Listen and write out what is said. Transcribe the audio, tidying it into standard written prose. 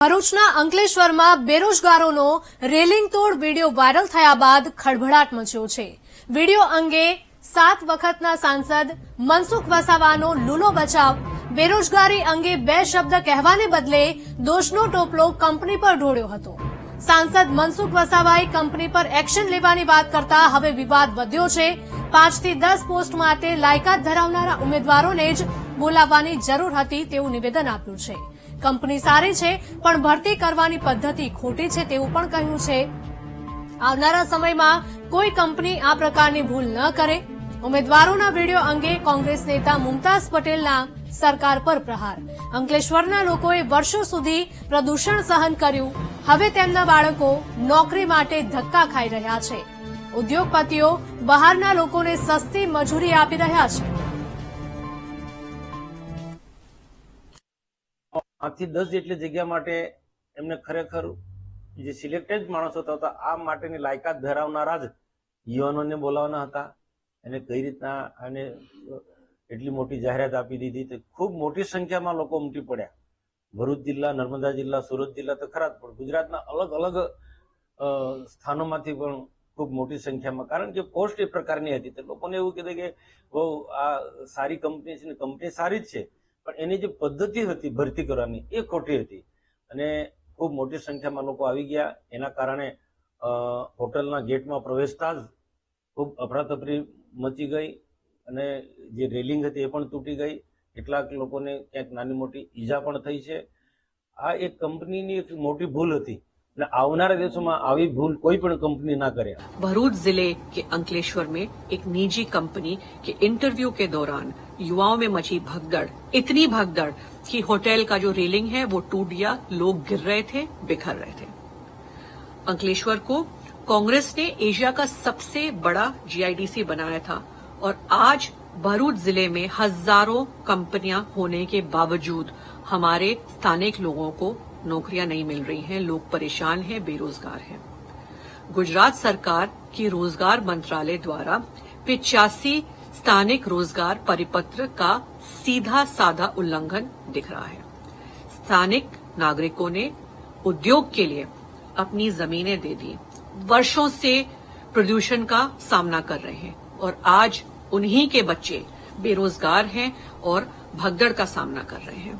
ભરૂચના અંકલેશ્વરમાં બેરોજગારોનો રેલિંગ તોડ વિડીયો વાયરલ થયા બાદ ખળભળાટ મચ્યો છે। વિડીયો અંગે 7 વખતના સાંસદ મનસુખ વસાવાનો લૂલો બચાવ। બેરોજગારી અંગે 2 શબ્દ કહેવાને બદલે દોષનો ટોપલો કંપની પર ઢોળ્યો હતો। સાંસદ મનસુખ વસાવાએ કંપની પર એક્શન લેવાની વાત કરતા હવે વિવાદ વધ્યો છે। 5 થી 10 પોસ્ટ માટે લાયકાત ધરાવનારા ઉમેદવારોને જ બોલાવવાની જરૂર હતી તેવું નિવેદન આપ્યું છે। કંપની સારી છે પણ ભરતી કરવાની પદ્ધતિ ખોટી છે તેવું પણ કહ્યું છે। આવનારા સમયમાં કોઈ કંપની આ પ્રકારની ભૂલ ન કરે। ઉમેદવારોના વિડીયો અંગે કોંગ્રેસ નેતા મુમતાઝ પટેલના સરકાર પર પ્રહાર। અંકલેશ્વરના લોકોએ વર્ષો સુધી પ્રદૂષણ સહન કર્યું, હવે તેમના બાળકો નોકરી માટે ધક્કા ખાઈ રહ્યા છે। ઉદ્યોગપતિઓ બહારના લોકોને સસ્તી મજૂરી આપી રહ્યા છે। 8 થી 10 જેટલી જગ્યા માટે એમને ખરેખર જે સિલેક્ટેડ માણસો હતા આ માટેની લાયકાત ધરાવનારા જ યુવાનોને બોલાવવાના હતા। એને કઈ રીતના આને એટલી મોટી જાહેરાત આપી દીધી તો ખૂબ મોટી સંખ્યામાં લોકો ઉમટી પડ્યા। ભરૂચ જિલ્લા, નર્મદા જિલ્લા, સુરત જિલ્લા તો ખરા જ, પણ ગુજરાતના અલગ અલગ સ્થાનોમાંથી પણ ખૂબ મોટી સંખ્યામાં, કારણ કે પોસ્ટ એ પ્રકારની હતી તો લોકોને એવું કીધું કે બહુ આ સારી કંપની છે ને કંપની સારી જ છે, પણ એની જે પદ્ધતિ હતી ભરતી કરવાની એ ખોટી હતી અને ખૂબ મોટી સંખ્યામાં લોકો આવી ગયા। એના કારણે હોટલના ગેટમાં પ્રવેશતા જ ખૂબ અફરાતફરી મચી ગઈ અને જે રેલિંગ હતી એ પણ તૂટી ગઈ। કેટલાક લોકોને ક્યાંક નાની મોટી ઈજા પણ થઈ છે। આ એક કંપનીની એક મોટી ભૂલ હતી અને આવનારા દિવસોમાં આવી ભૂલ કોઈ પણ કંપनी ना करे। भरूच जिले के अंकलेश्वर में एक निजी कंपनी के इंटरव्यू के दौरान युवाओं में मची भगदड़, इतनी भगदड़ कि होटल का जो रेलिंग है वो टूट गया, लोग गिर रहे थे, बिखर रहे थे। अंकलेश्वर को कांग्रेस ने एशिया का सबसे बड़ा जीआईडीसी बनाया था और आज भरूच जिले में हजारों कंपनियां होने के बावजूद हमारे स्थानिक लोगों को नौकरियां नहीं मिल रही हैं, लोग परेशान हैं, बेरोजगार हैं। गुजरात सरकार की रोजगार मंत्रालय द्वारा 85 स्थानिक रोजगार परिपत्र का सीधा साधा उल्लंघन दिख रहा है। स्थानिक नागरिकों ने उद्योग के लिए अपनी जमीनें दे दी, वर्षों से प्रदूषण का सामना कर रहे हैं और आज उन्हीं के बच्चे बेरोजगार हैं और भगदड़ का सामना कर रहे हैं।